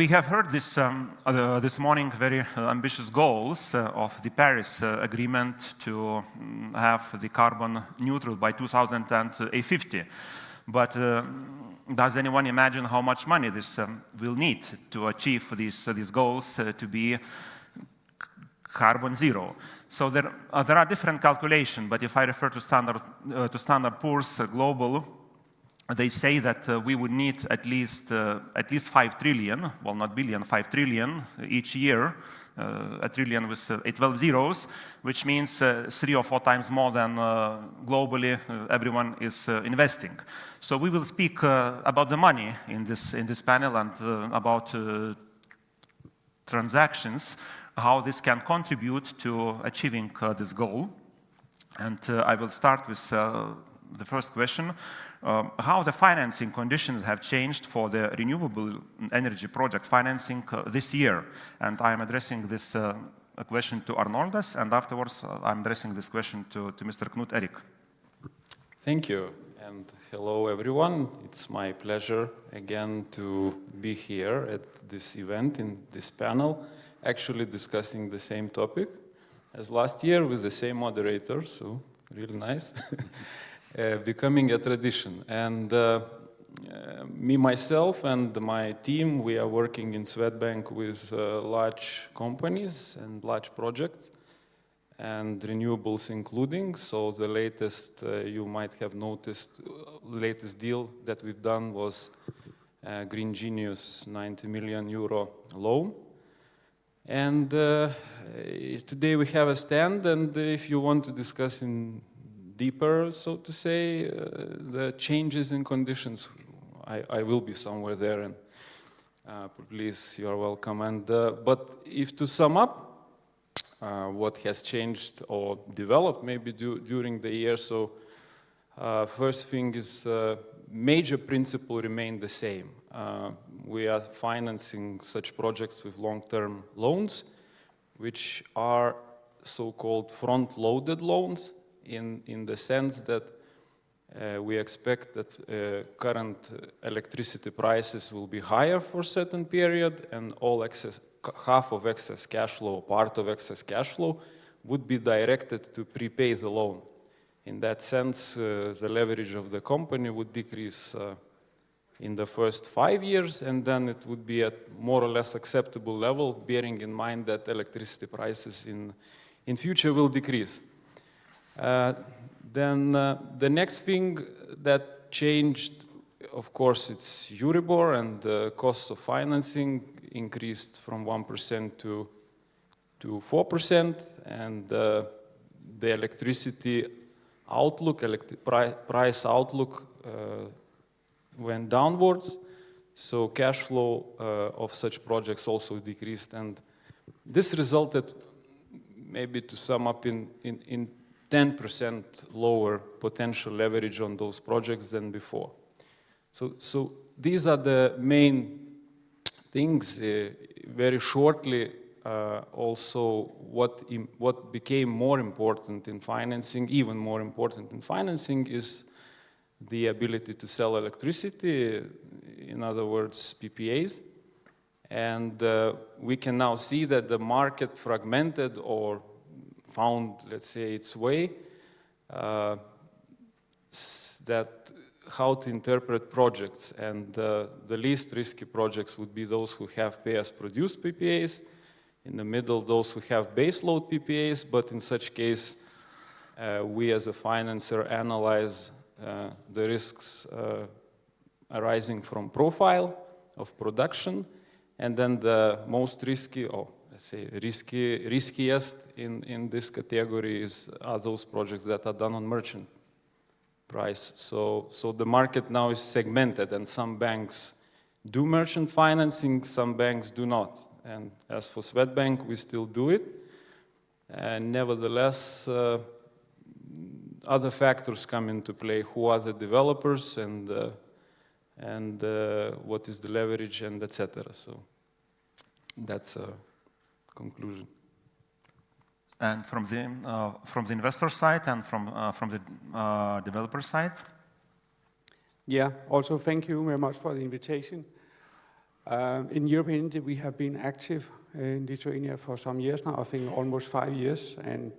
We have heard this morning very ambitious goals of the Paris Agreement to have the carbon neutral by 2050. But does anyone imagine how much money this will need to achieve these goals to be carbon zero? So there are different calculations, but if I refer to Standard Poor's Global, they say that we would need at least 5 trillion, well, not billion, 5 trillion each year, a trillion with 12 zeros, which means 3 or 4 times more than globally everyone is investing. So we will speak about the money in this panel and about transactions, how this can contribute to achieving this goal. And I will start with the first question. How the financing conditions have changed for the renewable energy project financing this year? And I am addressing this question to Arnoldas, and afterwards I'm addressing this question to Mr. Knud Erik. Thank you, and hello everyone. It's my pleasure again to be here at this event, in this panel, actually discussing the same topic as last year with the same moderator, so really nice. Becoming a tradition. And me, myself, and my team, we are working in Swedbank with large companies and large projects, and renewables including. So the latest, you might have noticed, latest deal that we've done was Green Genius 90 million euro loan. And today we have a stand, and if you want to discuss in deeper, so to say, the changes in conditions, I will be somewhere there, and please, you are welcome. And but if to sum up what has changed or developed maybe during the year, so first thing is major principle remained the same. We are financing such projects with long-term loans, which are so-called front-loaded loans, in the sense that we expect that current electricity prices will be higher for a certain period, and half of excess cash flow, part of excess cash flow, would be directed to prepay the loan. In that sense, the leverage of the company would decrease in the first 5 years, and then it would be at more or less acceptable level, bearing in mind that electricity prices in future will decrease. Then the next thing that changed, of course, it's Euribor, and the cost of financing increased from 1% to 4%, and the electricity outlook, price outlook went downwards, so cash flow of such projects also decreased, and this resulted, maybe to sum up, in 10% lower potential leverage on those projects than before. So these are the main things. Very shortly, also what became more important in financing, even more important in financing, is the ability to sell electricity, in other words, PPAs. And we can now see that the market fragmented or found, let's say, its way, that how to interpret projects. And the least risky projects would be those who have pay-as-produced PPAs. In the middle, those who have baseload PPAs, but in such case, we as a financer analyze the risks arising from profile of production, and then the most risky, or let's say riskiest in this category are those projects that are done on merchant price. So the market now is segmented, and some banks do merchant financing, some banks do not. And as for Swedbank, we still do it. And nevertheless, other factors come into play. Who are the developers, and what is the leverage, and etc. So that's a conclusion. And from the investor side and from the developer side? Yeah, also thank you very much for the invitation. In European Energy, we have been active in Lithuania for some years now, I think almost 5 years, and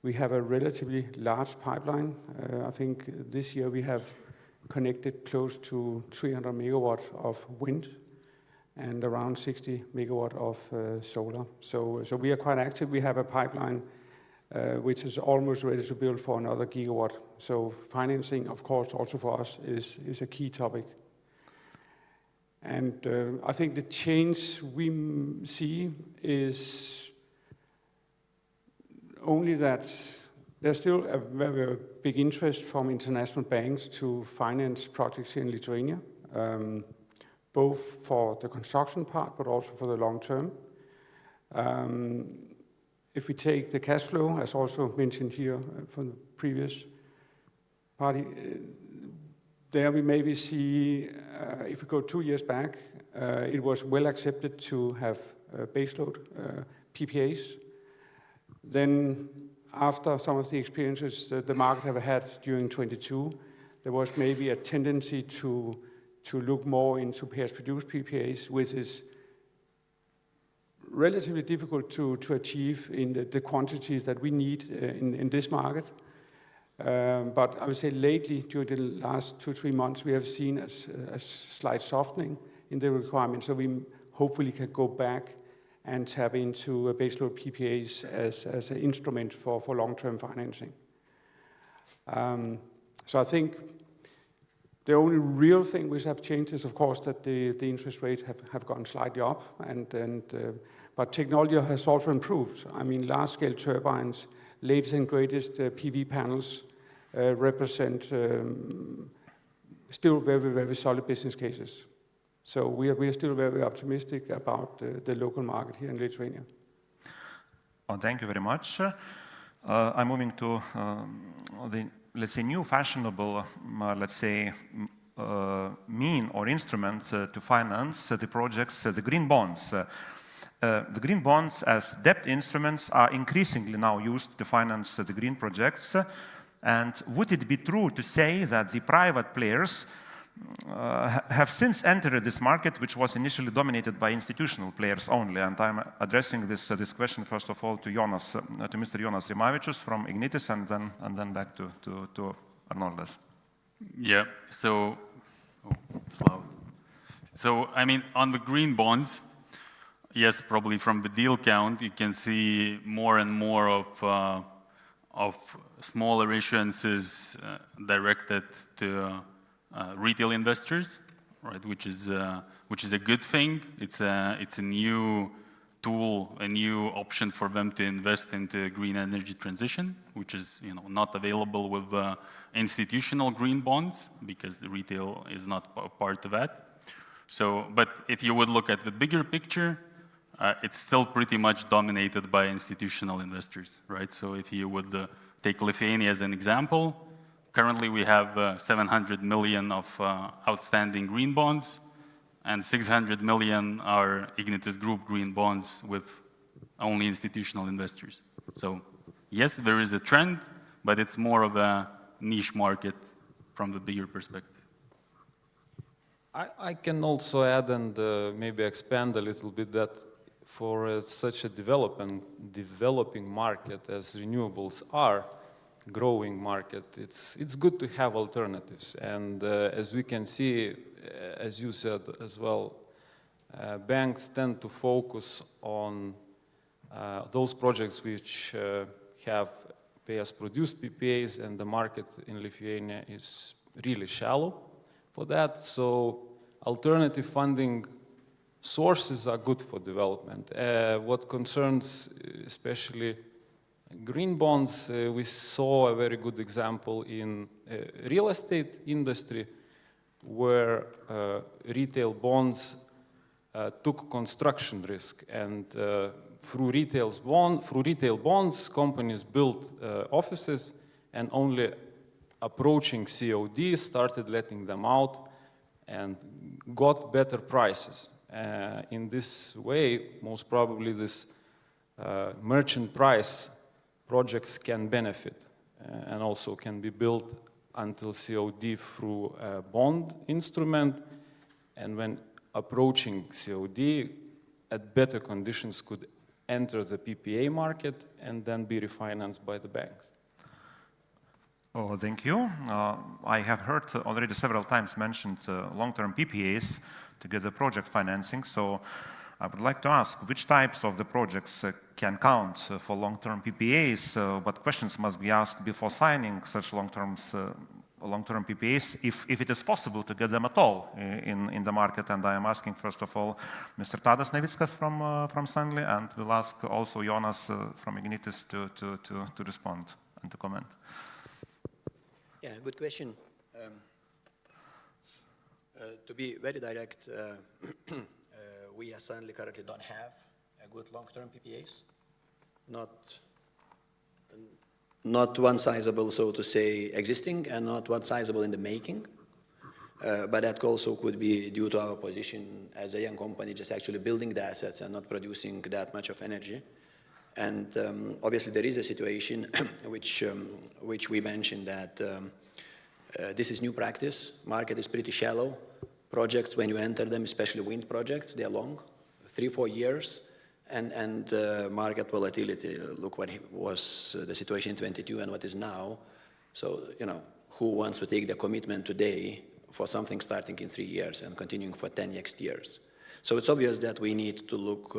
we have a relatively large pipeline. I think this year we have connected close to 300 megawatt of wind and around 60 megawatt of solar. So we are quite active. We have a pipeline which is almost ready to build for another gigawatt. So financing, of course, also for us is a key topic. And I think the change we see is only that there's still a very big interest from international banks to finance projects here in Lithuania, both for the construction part, but also for the long term. If we take the cash flow, as also mentioned here from the previous party, there we maybe see, if we go 2 years back, it was well accepted to have baseload PPAs. Then after some of the experiences that the market have had during 22, there was maybe a tendency to look more into pairs-produced PPAs, which is relatively difficult to achieve in the quantities that we need in this market. But I would say lately, during the last 2-3 months, we have seen a slight softening in the requirements, so we hopefully can go back and tap into baseload PPAs as an instrument for long-term financing. So I think the only real thing which have changed is, of course, that the interest rates have gone slightly up, but technology has also improved. I mean, large-scale turbines, latest and greatest PV panels represent still very, very solid business cases. So we are still very optimistic about the local market here in Lithuania. Oh, thank you very much. I'm moving to the, let's say, new fashionable, let's say, mean or instrument to finance the projects, the green bonds. The green bonds as debt instruments are increasingly now used to finance the green projects. And would it be true to say that the private players have since entered this market, which was initially dominated by institutional players only? And I'm addressing this question first of all to Jonas, to Mr. Jonas Rimavičius from Ignitis, and then back to Arnoldas. Yeah. So, it's loud. So I mean, on the green bonds, yes, probably from the deal count, you can see more and more of smaller issuances directed to retail investors, right? Which is a good thing. It's a new tool, a new option for them to invest into green energy transition, which is not available with institutional green bonds because the retail is not a part of that. So, but if you would look at the bigger picture, it's still pretty much dominated by institutional investors, right? So if you would take Lithuania as an example, currently we have 700 million of outstanding green bonds, and 600 million are Ignitis Group green bonds with only institutional investors. So yes, there is a trend, but it's more of a niche market from the bigger perspective. I can also add and maybe expand a little bit that for such a developing market as renewables are, growing market, it's good to have alternatives. And as we can see, as you said as well, banks tend to focus on those projects which have pay-as-produced PPAs, and the market in Lithuania is really shallow for that. So alternative funding sources are good for development. What concerns especially green bonds, we saw a very good example in real estate industry where retail bonds took construction risk, and through retail bonds, companies built offices, and only approaching COD started letting them out and got better prices. In this way, most probably this merchant price projects can benefit and also can be built until COD through a bond instrument. And when approaching COD at better conditions could enter the PPA market and then be refinanced by the banks? Oh, thank you. I have heard already several times mentioned long-term PPAs to get the project financing. So I would like to ask which types of the projects can count for long-term PPAs? What questions must be asked before signing such long-term PPAs, if it is possible to get them at all in the market? And I am asking, first of all, Mr. Tadas Navickas from Stanley, and we'll ask also Jonas from Ignitis to respond and to comment. Yeah, good question. To be very direct, we as Stanley currently don't have a good long-term PPAs. Not one sizable, so to say, existing, and not one sizable in the making. But that also could be due to our position as a young company, just actually building the assets and not producing that much of energy. And obviously there is a situation which we mentioned that this is new practice. Market is pretty shallow. Projects, when you enter them, especially wind projects, they're long, 3-4 years. And market volatility, look what was the situation in 22 and what is now. So, you know, who wants to take the commitment today for something starting in 3 years and continuing for 10 next years? So it's obvious that we need to look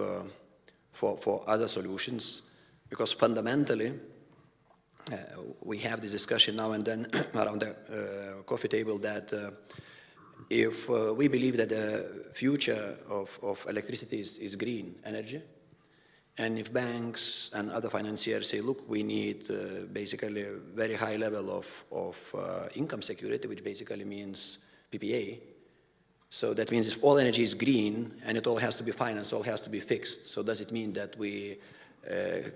for other solutions, because fundamentally, we have this discussion now and then around the coffee table that if we believe that the future of electricity is green energy, and if banks and other financiers say, look, we need basically a very high level of income security, which basically means PPA. So that means if all energy is green and it all has to be financed, all has to be fixed. So does it mean that we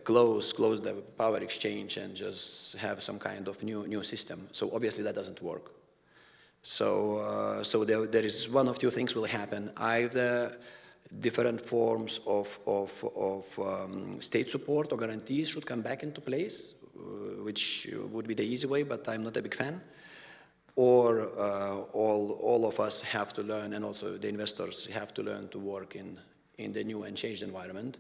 close the power exchange and just have some kind of new system? So obviously that doesn't work. So there is one of two things will happen. Either different forms of state support or guarantees should come back into place, which would be the easy way, but I'm not a big fan. Or all of us have to learn, and also the investors have to learn to work in the new and changed environment,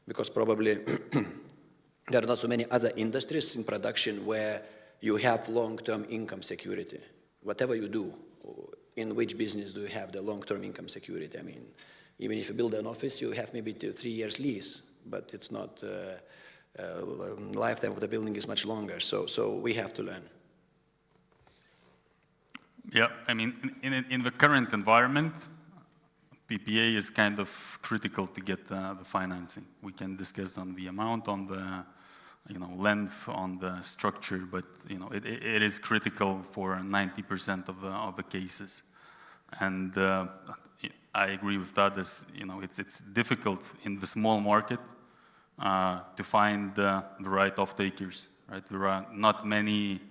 because probably there are not so many other industries in production where you have long-term income security. Whatever you do, in which business do you have the long-term income security? I mean, even if you build an office, you have maybe 3 years lease, but it's not, lifetime of the building is much longer. So we have to learn. Yeah, I mean, in the current environment, PPA is kind of critical to get the financing. We can discuss on the amount, on the length, on the structure, but it is critical for 90% of the cases. And I agree with that. It's difficult in the small market to find the right off-takers. Right, there are not many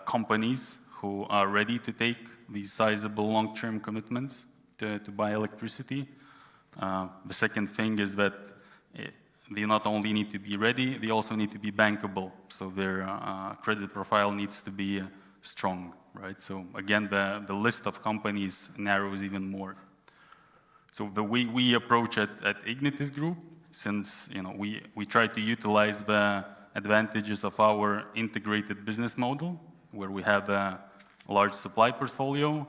companies who are ready to take these sizable long-term commitments to buy electricity. The second thing is that they not only need to be ready, they also need to be bankable. So their credit profile needs to be strong, right? So again, the list of companies narrows even more. So the way we approach it at Ignitis Group, since we try to utilize the advantages of our integrated business model, where we have a large supply portfolio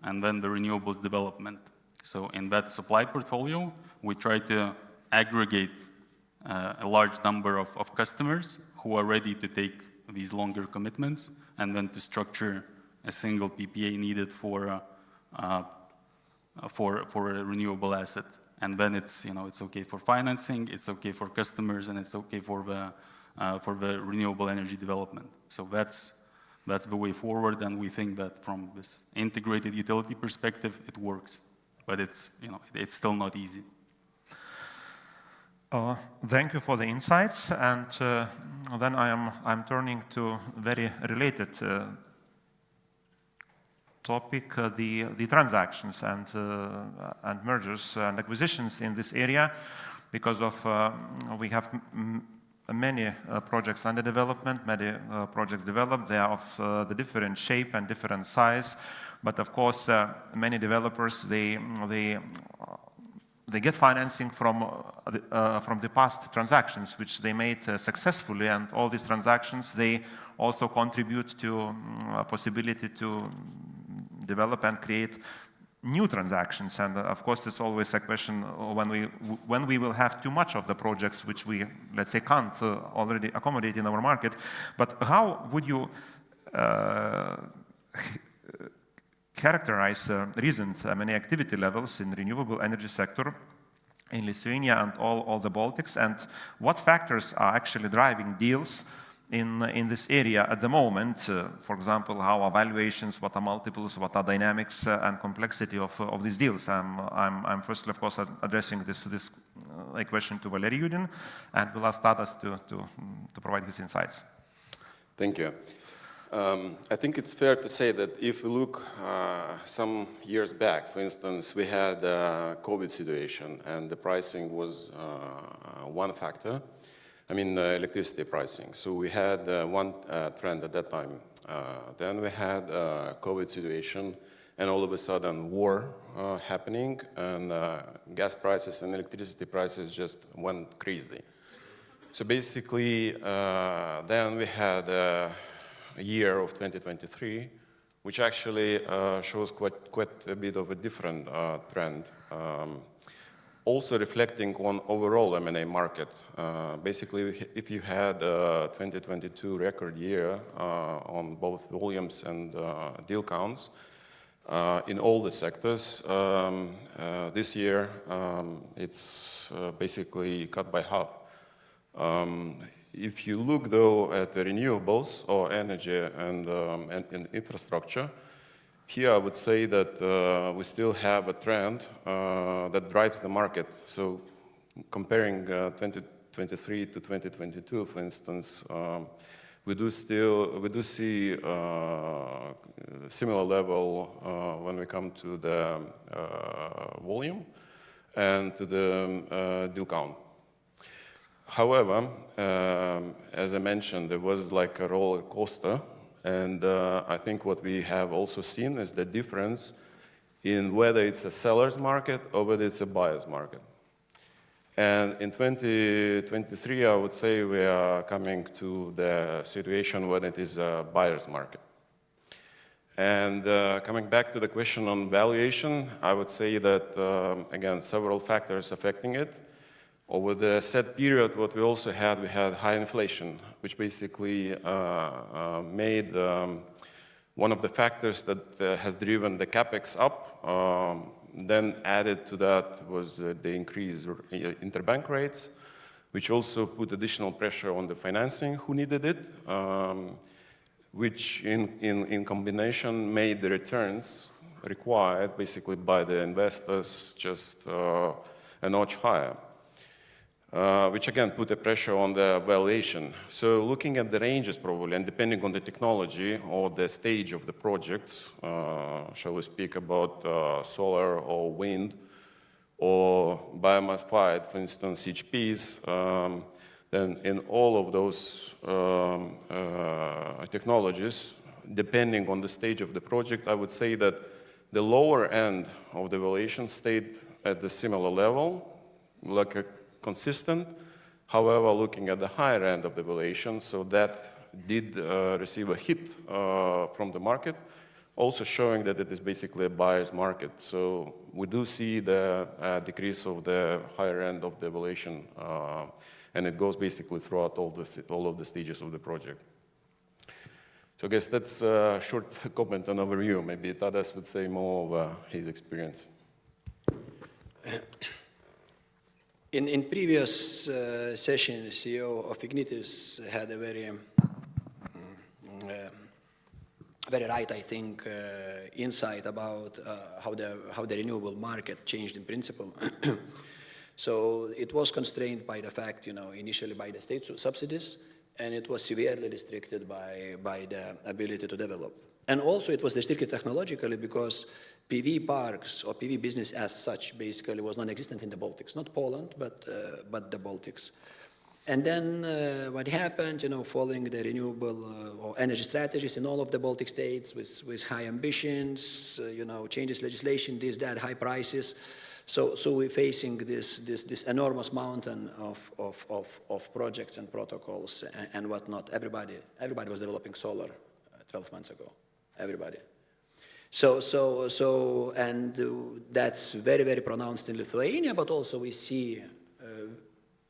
and then the renewables development. So in that supply portfolio, we try to aggregate a large number of customers who are ready to take these longer commitments, and then to structure a single PPA needed for a renewable asset. And then it's okay for financing, it's okay for customers, and it's okay for the renewable energy development. So that's the way forward, and we think that from this integrated utility perspective, it works. But it's still not easy. Thank you for the insights, and then I'm turning to very related topic, the transactions and mergers and acquisitions in this area, because of we have many projects under development, many projects developed. They are of the different shape and different size. But of course, many developers, they get financing from the past transactions, which they made successfully. And all these transactions, they also contribute to a possibility to develop and create new transactions. And of course, there's always a question when we will have too much of the projects which we, let's say, can't already accommodate in our market. But how would you characterize recent M&A activity levels in renewable energy sector in Lithuania and all the Baltics? And what factors are actually driving deals in this area at the moment? For example, how are valuations, what are multiples, what are dynamics and complexity of these deals? I'm firstly, of course, addressing this question to Valerij Judin, and we'll ask Tadas to provide his insights. Thank you. I think it's fair to say that if we look some years back, for instance, we had a COVID situation and the pricing was one factor. I mean, electricity pricing. So we had one trend at that time. Then we had a COVID situation, and all of a sudden war happening, and gas prices and electricity prices just went crazy. So basically, then we had a year of 2023, which actually shows quite a bit of a different trend. Also reflecting on overall M&A market. Basically, if you had a 2022 record year on both volumes and deal counts in all the sectors, this year it's basically cut by half. If you look, though, at the renewables or energy and infrastructure, here I would say that we still have a trend that drives the market. So comparing 2023 to 2022, for instance, we do see similar level when we come to the volume and to the deal count. However, as I mentioned, there was like a roller coaster. And I think what we have also seen is the difference in whether it's a seller's market or whether it's a buyer's market. And in 2023, I would say we are coming to the situation when it is a buyer's market. And coming back to the question on valuation, I would say that, again, several factors affecting it. Over the set period, what we also had, we had high inflation, which basically made one of the factors that has driven the capex up. Then added to that was the increased interbank rates, which also put additional pressure on the financing who needed it, which in combination made the returns required basically by the investors just a notch higher. Which again put a pressure on the valuation. So looking at the ranges probably, and depending on the technology or the stage of the projects, shall we speak about solar or wind or biomass-fired, for instance, HPs, then in all of those technologies, depending on the stage of the project, I would say that the lower end of the valuation stayed at the similar level, like a consistent. However, looking at the higher end of the valuation, so that did receive a hit from the market, also showing that it is basically a buyer's market. So we do see the decrease of the higher end of the valuation, and it goes basically throughout all of the stages of the project. So I guess that's a short comment and overview. Maybe Tadas would say more of his experience. In previous session, CEO of Ignitis had a very right, I think, insight about how the renewable market changed in principle. So it was constrained by the fact, initially by the state subsidies, and it was severely restricted by the ability to develop. And also it was restricted technologically because PV parks or PV business as such basically was non-existent in the Baltics, not Poland, but the Baltics. And then what happened, following the renewable or energy strategies in all of the Baltic states with high ambitions, changes legislation, this, that, high prices. So we're facing this enormous mountain of projects and protocols and whatnot. Everybody was developing solar 12 months ago. Everybody. And that's very, very pronounced in Lithuania, but also we see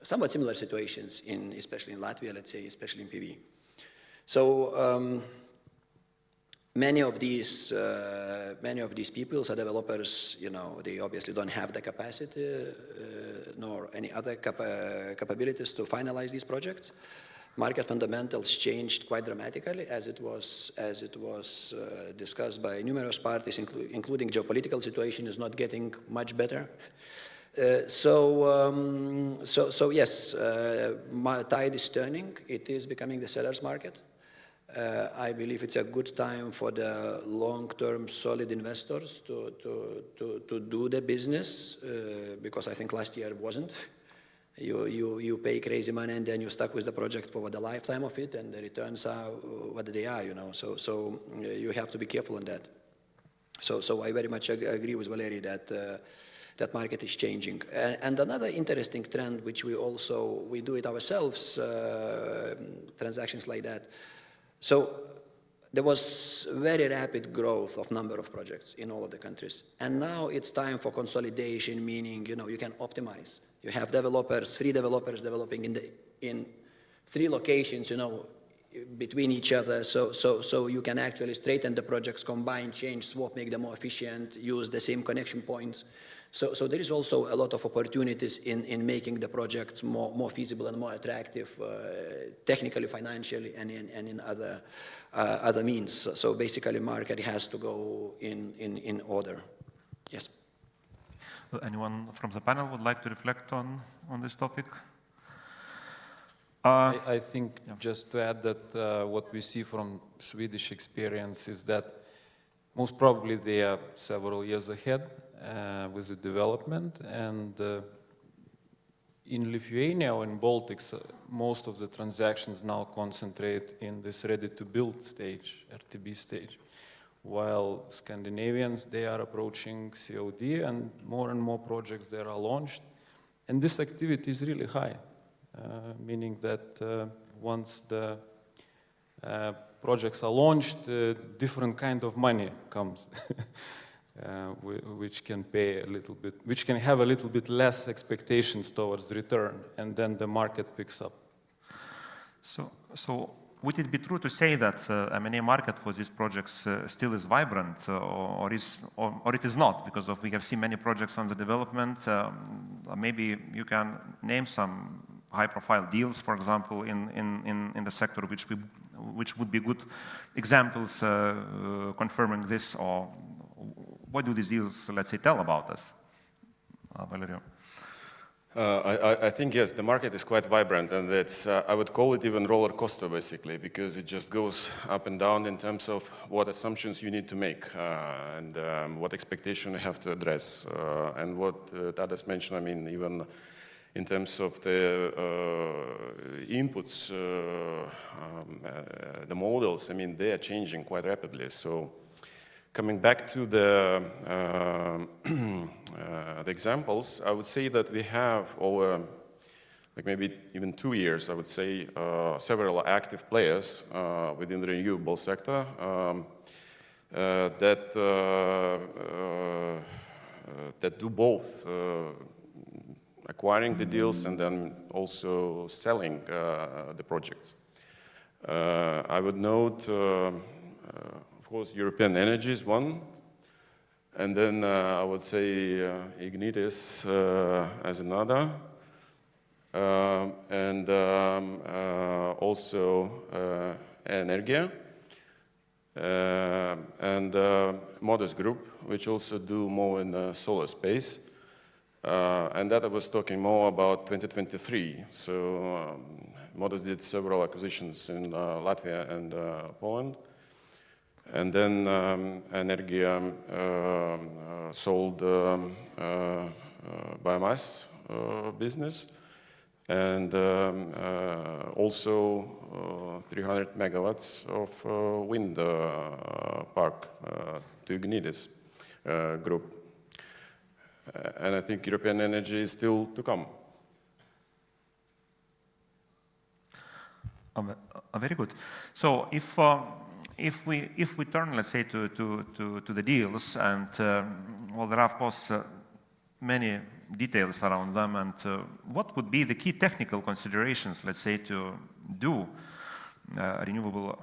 somewhat similar situations especially in Latvia, let's say, especially in PV. So many of these people are developers. They obviously don't have the capacity nor any other capabilities to finalize these projects. Market fundamentals changed quite dramatically, as it was discussed by numerous parties, including geopolitical situation is not getting much better. So yes, my tide is turning. It is becoming the seller's market. I believe it's a good time for the long-term solid investors to do the business, because I think last year it wasn't. You pay crazy money and then you're stuck with the project for the lifetime of it, and the returns are what they are, So you have to be careful on that. So I very much agree with Valerij that market is changing. And another interesting trend, which we do it ourselves, transactions like that. So there was very rapid growth of number of projects in all of the countries. And now it's time for consolidation, meaning, you can optimize. You have three developers developing in three locations, between each other. So you can actually straighten the projects, combine, change, swap, make them more efficient, use the same connection points. So there is also a lot of opportunities in making the projects more feasible and more attractive, technically, financially, and in other means. So basically, market has to go in order. Yes. Anyone from the panel would like to reflect on this topic? I think just to add that what we see from Swedish experience is that most probably they are several years ahead with the development, and in Lithuania or in Baltics, most of the transactions now concentrate in this ready-to-build stage, RTB stage, while Scandinavians, they are approaching COD, and more projects there are launched, and this activity is really high, meaning that once the projects are launched, different kind of money comes. Which can pay a little bit, which can have a little bit less expectations towards return, and then the market picks up. So would it be true to say that M&A market for these projects still is vibrant, or it is not, because we have seen many projects on the development? Maybe you can name some high-profile deals, for example, in the sector, which would be good examples confirming this, or what do these deals, let's say, tell about us? Valerij? I think, yes, the market is quite vibrant, and it's, I would call it even roller coaster, basically, because it just goes up and down in terms of what assumptions you need to make and what expectation you have to address. And what Tadas mentioned, I mean, even in terms of the inputs, the models, I mean, they are changing quite rapidly. So coming back to the examples, I would say that we have over like maybe even 2 years, I would say, several active players within the renewable sector that do both acquiring the deals and then also selling the projects. I would note, of course, European Energy is one, and then I would say Ignitis as another, and also Energia, and Modus Group, which also do more in the solar space. And that I was talking more about 2023. So Modus did several acquisitions in Latvia and Poland. And then Energia sold biomass business. and also 300 megawatts of wind park to Ignitis group. And I think European energy is still to come. Very good. So if we turn, let's say, to the deals, and well, there are of course many details around them, and what would be the key technical considerations, let's say, to do a renewable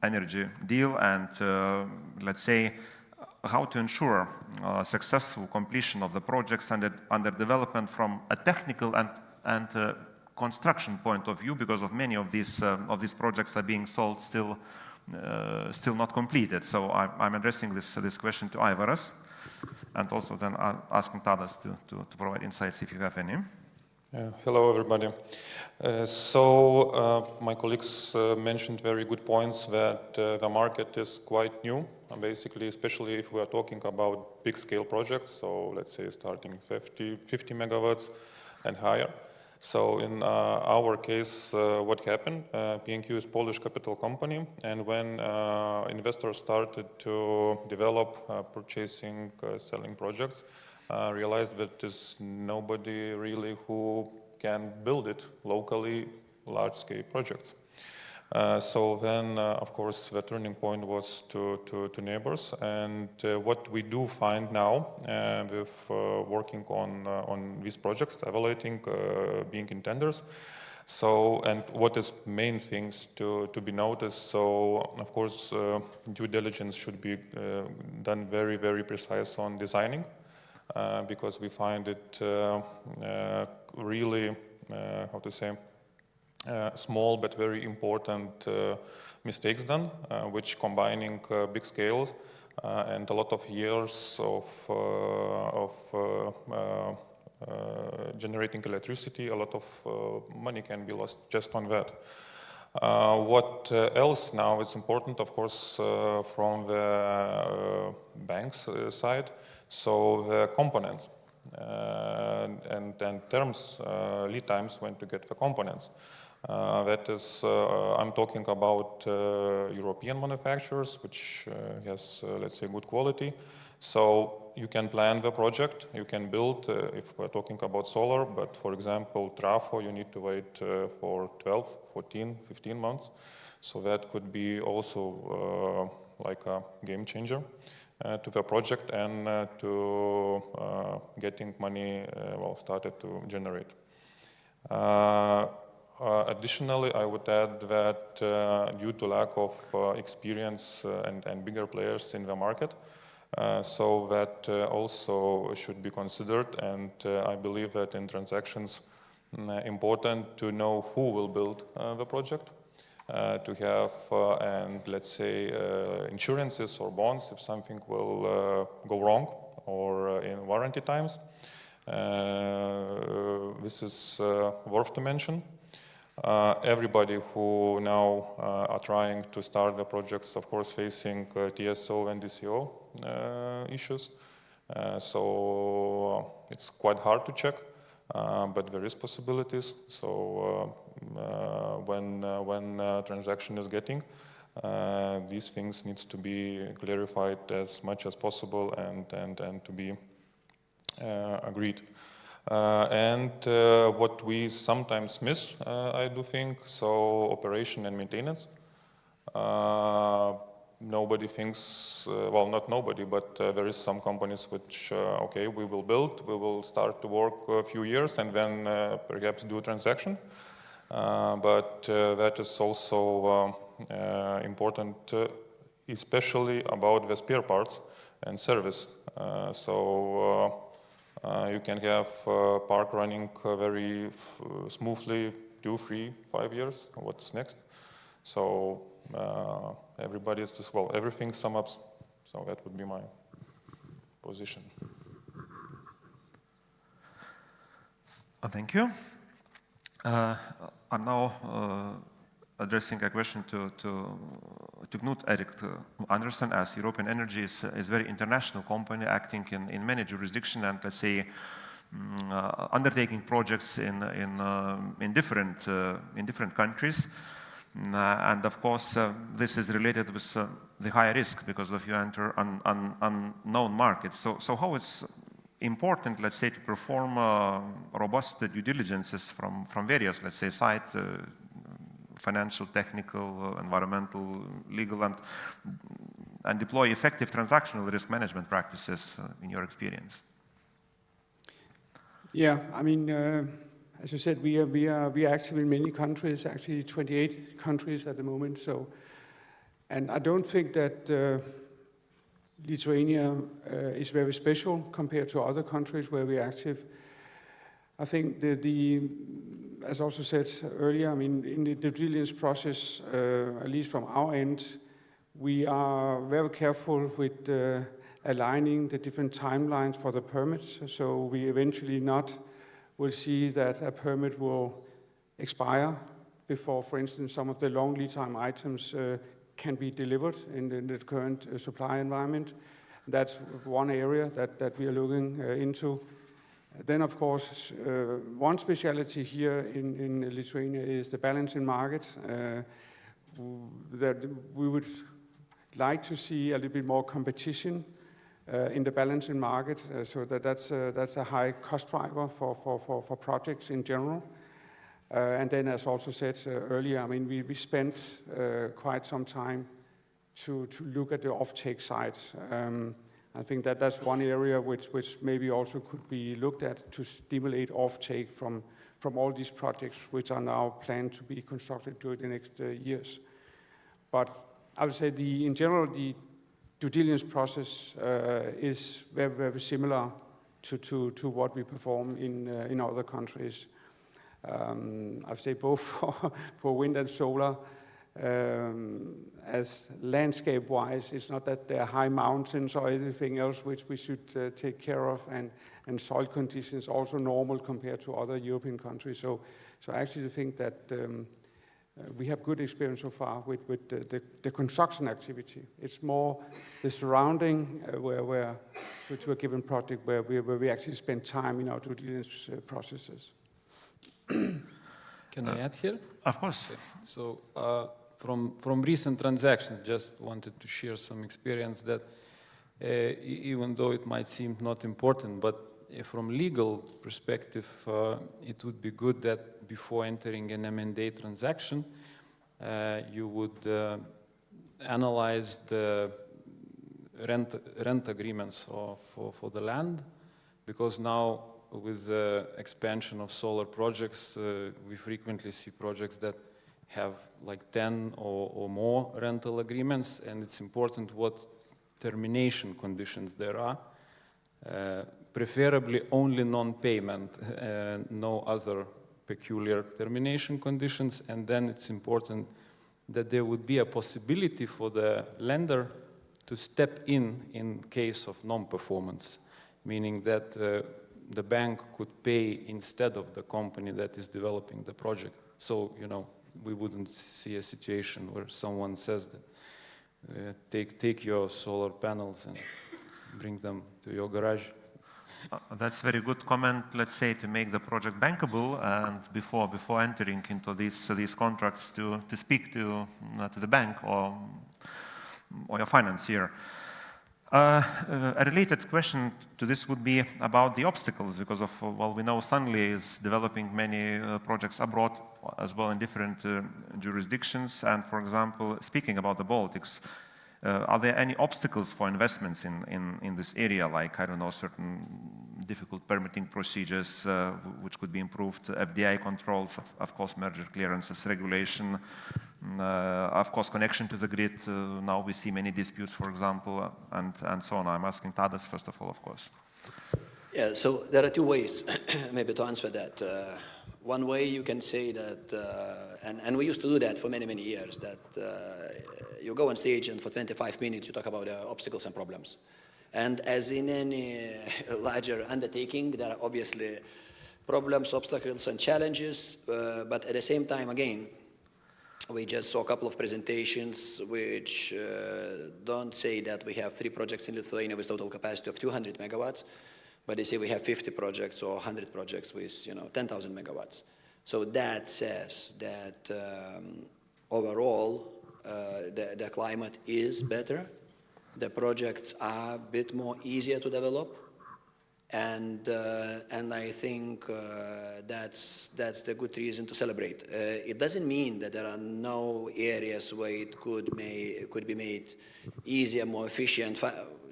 energy deal, and let's say how to ensure successful completion of the projects under development from a technical and construction point of view, because of many of these projects are being sold still not completed. So I'm addressing this question to Aivaras, and also then asking Tadas to provide insights if you have any. Hello, everybody. My colleagues mentioned very good points that the market is quite new, basically, especially if we are talking about big-scale projects, so let's say starting 50 megawatts and higher. So in our case, what happened, P&Q is Polish capital company, and when investors started to develop purchasing, selling projects, realized that there's nobody really who can build it locally, large-scale projects. So then, of course, the turning point was to neighbors, and what we do find now with working on these projects, evaluating, being in tenders. So, and what is main things to be noticed, so of course due diligence should be done very, very precise on designing, because we find it really, how to say, small but very important mistakes done, which combining big scales and a lot of years of generating electricity, a lot of money can be lost just on that. What else now is important, of course, from the bank's side, so the components and terms, lead times when to get the components. That is, I'm talking about European manufacturers, which has, let's say, good quality. So you can plan the project, you can build, if we're talking about solar, but for example, trafo, you need to wait for 12, 14, 15 months. So that could be also like a game changer to the project and to getting money well started to generate. Additionally, I would add that due to lack of experience and bigger players in the market, so that also should be considered, and I believe that in transactions important to know who will build the project, to have and let's say insurances or bonds if something will go wrong or in warranty times. This is worth to mention. Everybody who now are trying to start the projects, of course, facing TSO and DCO issues. So it's quite hard to check, but there is possibilities. So when transaction is getting, these things needs to be clarified as much as possible and to be agreed. And what we sometimes miss, I do think, so operation and maintenance. Nobody thinks, well, not nobody, but there is some companies which, okay, we will build, we will start to work a few years and then perhaps do a transaction. But that is also important, especially about the spare parts and service. So you can have park running very smoothly 2, 3, 5 years. What's next? So everybody is just, well, everything sums up. So that would be my position. Thank you. I'm now addressing a question to Knud. Erik, Andersen, as European Energy is a very international company acting in many jurisdictions, and let's say undertaking projects in different countries. And of course, this is related with the high risk because of you enter unknown markets. So how it's important, let's say, to perform robust due diligences from various, let's say, sides, financial, technical, environmental, legal, and deploy effective transactional risk management practices in your experience? Yeah, I mean, as you said, we are active in many countries, actually 28 countries at the moment. So, and I don't think that Lithuania is very special compared to other countries where we're active. I think as also said earlier, I mean, in the due diligence process, at least from our end, we are very careful with aligning the different timelines for the permits. So we eventually will see that a permit will expire before, for instance, some of the long lead time items can be delivered in the current supply environment. That's one area that we are looking into. Then, of course, one speciality here in Lithuania is the balancing market, that we would like to see a little bit more competition in the balancing market, so that's a high cost driver for projects in general. And then, as also said earlier, I mean, we spent quite some time to look at the offtake side. I think that's one area which maybe also could be looked at to stimulate offtake from all these projects which are now planned to be constructed during the next years. But I would say in general, the due diligence process is very, very similar to what we perform in other countries. I would say both for wind and solar, as landscape-wise, it's not that there are high mountains or anything else which we should take care of, and soil conditions also normal compared to other European countries. So I actually think that we have good experience so far with the construction activity. It's more the surrounding where to a given project where we actually spend time in our due diligence processes. Can I add here? Of course. Okay. So from recent transactions, just wanted to share some experience that even though it might seem not important, but from legal perspective, it would be good that before entering an M&A transaction, you would analyze the rent agreements for the land, because now with the expansion of solar projects, we frequently see projects that have like 10 or more rental agreements, and it's important what termination conditions there are. Preferably only non-payment, no other peculiar termination conditions, and then it's important that there would be a possibility for the lender to step in case of non-performance, meaning that the bank could pay instead of the company that is developing the project. So, you know, we wouldn't see a situation where someone says that take your solar panels and bring them to your garage. That's very good comment, let's say, to make the project bankable, and before entering into these contracts to speak to the bank or your financier. A related question to this would be about the obstacles, because of, well, we know Sunly is developing many projects abroad as well in different jurisdictions, and for example, speaking about the Baltics, are there any obstacles for investments in this area, like, I don't know, certain difficult permitting procedures which could be improved, FDI controls, of course, merger clearances, regulation, of course, connection to the grid. Now we see many disputes, for example, and so on. I'm asking Tadas, first of all, of course. Yeah, so there are two ways maybe to answer that. One way you can say that, and we used to do that for many, many years, that you go on stage and for 25 minutes you talk about obstacles and problems. And as in any larger undertaking, there are obviously problems, obstacles, and challenges, but at the same time, again, we just saw a couple of presentations which don't say that we have 3 projects in Lithuania with total capacity of 200 megawatts, but they say we have 50 projects or 100 projects with 10,000 megawatts. So that says that overall the climate is better. The projects are a bit more easier to develop, and I think that's the good reason to celebrate. It doesn't mean that there are no areas where it could be made easier, more efficient,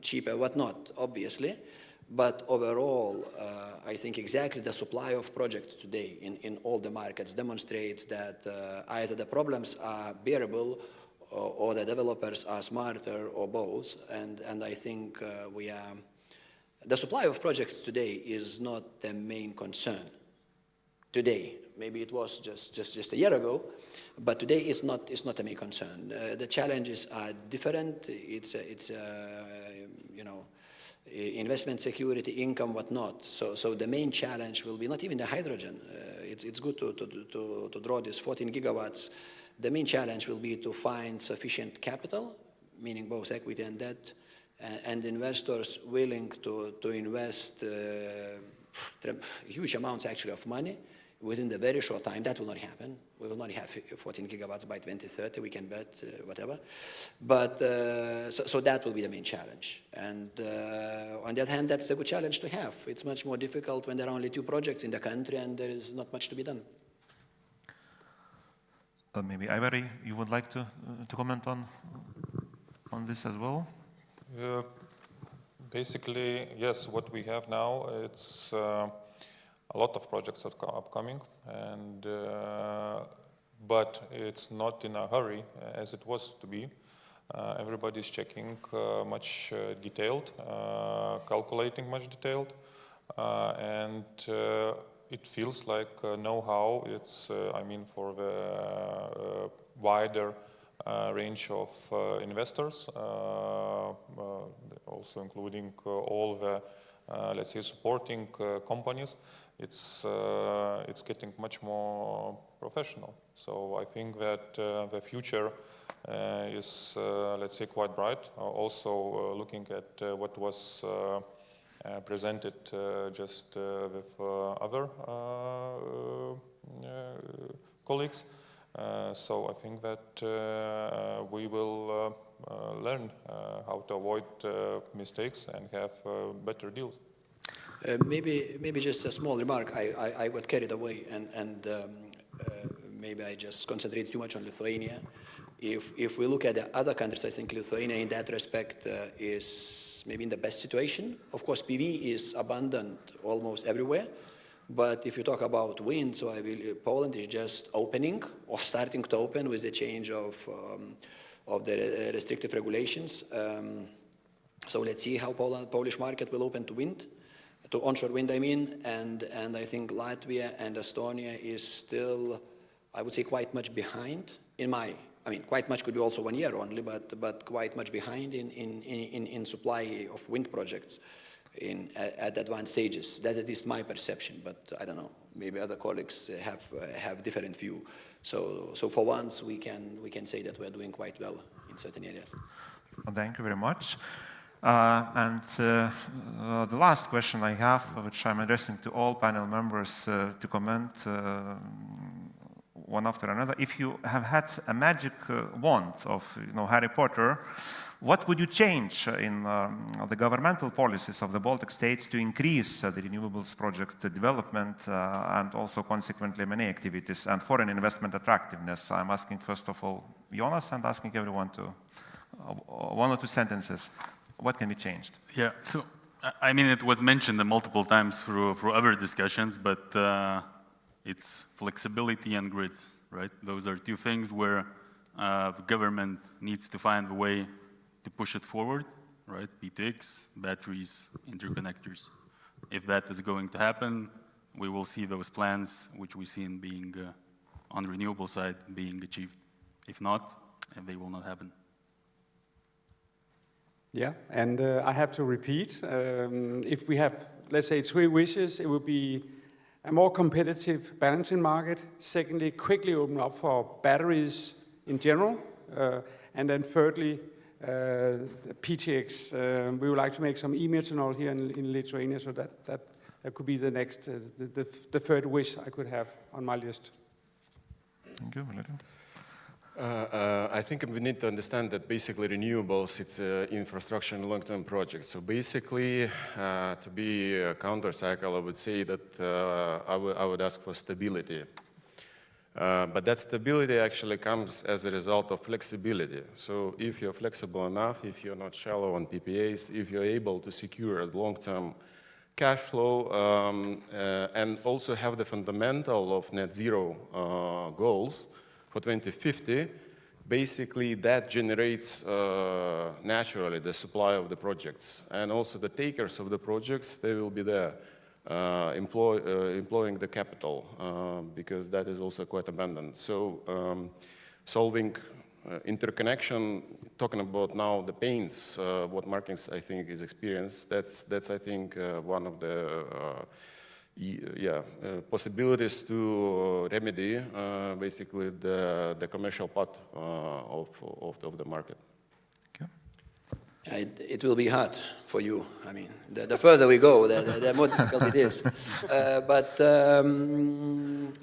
cheaper, whatnot, obviously. But overall, I think exactly the supply of projects today in all the markets demonstrates that either the problems are bearable or the developers are smarter or both. And I think the supply of projects today is not the main concern. Today, maybe it was just a year ago, but today it's not the main concern. The challenges are different. It's investment security, income, whatnot. So the main challenge will be not even the hydrogen. It's good to draw this 14 gigawatts. The main challenge will be to find sufficient capital, meaning both equity and debt, and investors willing to invest huge amounts actually of money within the very short time. That will not happen. We will not have 14 gigawatts by 2030, we can bet, whatever. But, so that will be the main challenge. And on the other hand, that's a good challenge to have. It's much more difficult when there are only 2 projects in the country and there is not much to be done. Maybe Aivaras, you would like to comment on this as well? Basically, yes, what we have now, it's a lot of projects are upcoming, and but it's not in a hurry as it was to be. Everybody's checking much detailed, calculating much detailed, and it feels like know-how. It's, I mean, for the wider range of investors, also including all the, let's say, supporting companies. It's getting much more professional. So I think that the future is, let's say, quite bright. Also looking at what was presented just with other colleagues. So I think that we will learn how to avoid mistakes and have better deals. Maybe just a small remark. I got carried away and maybe I just concentrated too much on Lithuania. If we look at the other countries, I think Lithuania in that respect is maybe in the best situation. Of course, PV is abundant almost everywhere. But if you talk about wind, so Poland is just opening or starting to open with the change of the restrictive regulations. So let's see how Polish market will open to wind, to onshore wind, I mean. And I think Latvia and Estonia is still, I would say, quite much behind quite much could be also 1 year only, but quite much behind in supply of wind projects at advanced stages. That's at least my perception, but I don't know. Maybe other colleagues have different view. So for once, we can say that we're doing quite well in certain areas. Well, thank you very much. The last question I have, which I'm addressing to all panel members to comment one after another. If you have had a magic wand of Harry Potter, what would you change in the governmental policies of the Baltic states to increase the renewables project development and also consequently M&A activities and foreign investment attractiveness? I'm asking first of all Jonas and asking everyone to 1 or 2 sentences. What can be changed? Yeah, so I mean it was mentioned multiple times through other discussions, but it's flexibility and grids, right? Those are 2 things where the government needs to find a way to push it forward, right? P2X, batteries, interconnectors. If that is going to happen, we will see those plans, which we see in being on the renewable side, being achieved. If not, they will not happen. Yeah, and I have to repeat, if we have, let's say, 3 wishes, it would be a more competitive balancing market. Secondly, quickly open up for batteries in general. And then thirdly, the PTX. We would like to make some e-methanol here in Lithuania, so that could be the next, the third wish I could have on my list. Thank you, Valerij. I think we need to understand that basically renewables, it's an infrastructure and long-term project. So basically, to be a counter-cycle, I would say that I would ask for stability. But that stability actually comes as a result of flexibility. So if you're flexible enough, if you're not shallow on PPAs, if you're able to secure a long-term cash flow and also have the fundamental of net zero goals for 2050, basically that generates naturally the supply of the projects. And also the takers of the projects, they will be there employing the capital because that is also quite abundant. So solving interconnection, talking about now the pains, what markets I think is experienced, that's I think one of the possibilities to remedy basically the commercial part of the market. It will be hard for you. I mean, the further we go, the more difficult it is. But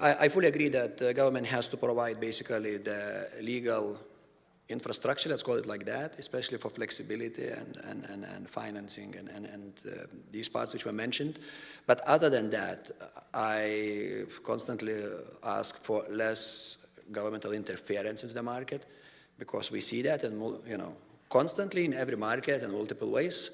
I fully agree that the government has to provide basically the legal infrastructure, let's call it like that, especially for flexibility and financing and these parts which were mentioned. But other than that, I constantly ask for less governmental interference into the market, because we see that, and constantly in every market in multiple ways,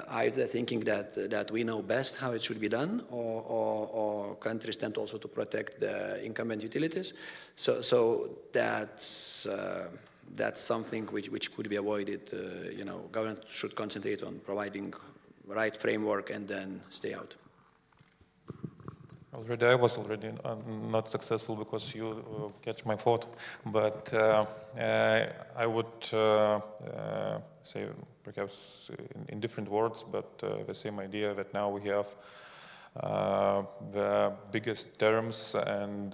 either thinking that we know best how it should be done, or countries tend also to protect the incumbent utilities. So that's something which could be avoided. Government should concentrate on providing right framework and then stay out. I was already not successful because you catch my thought, but I would say perhaps in different words, but the same idea that now we have the biggest terms and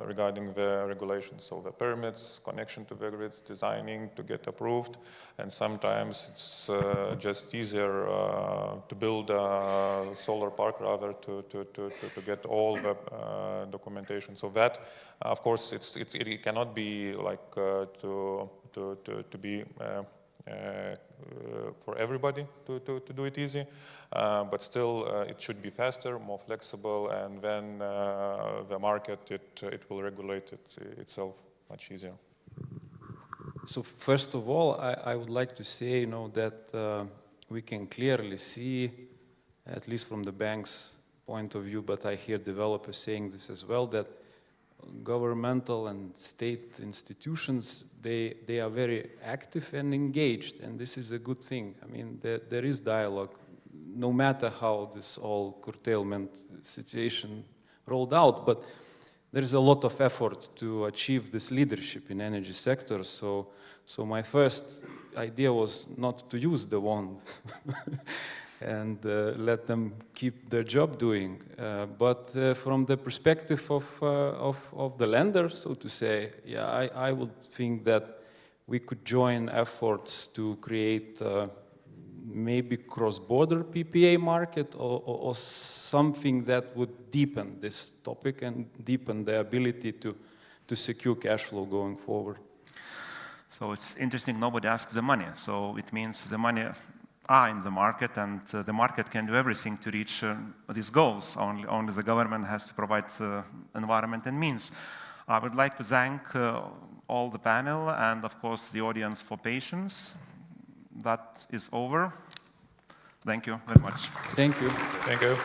regarding the regulations, so the permits, connection to the grids, designing to get approved, and sometimes it's just easier to build a solar park rather to get all the documentation. So that, of course, it cannot be like to be for everybody to do it easy, but still it should be faster, more flexible, and then the market, it will regulate itself much easier. So first of all, I would like to say, that we can clearly see, at least from the bank's point of view, but I hear developers saying this as well, that governmental and state institutions, they are very active and engaged, and this is a good thing. I mean, there is dialogue, no matter how this all curtailment situation rolled out, but there is a lot of effort to achieve this leadership in energy sector. So my first idea was not to use the wand and let them keep their job doing. But from the perspective of the lender, so to say, I would think that we could join efforts to create maybe cross-border PPA market or something that would deepen this topic and deepen the ability to secure cash flow going forward. So it's interesting, nobody asks the money. So it means the money are in the market, and the market can do everything to reach these goals. Only the government has to provide environment and means. I would like to thank all the panel and, of course, the audience for patience. That is over. Thank you very much. Thank you. Thank you.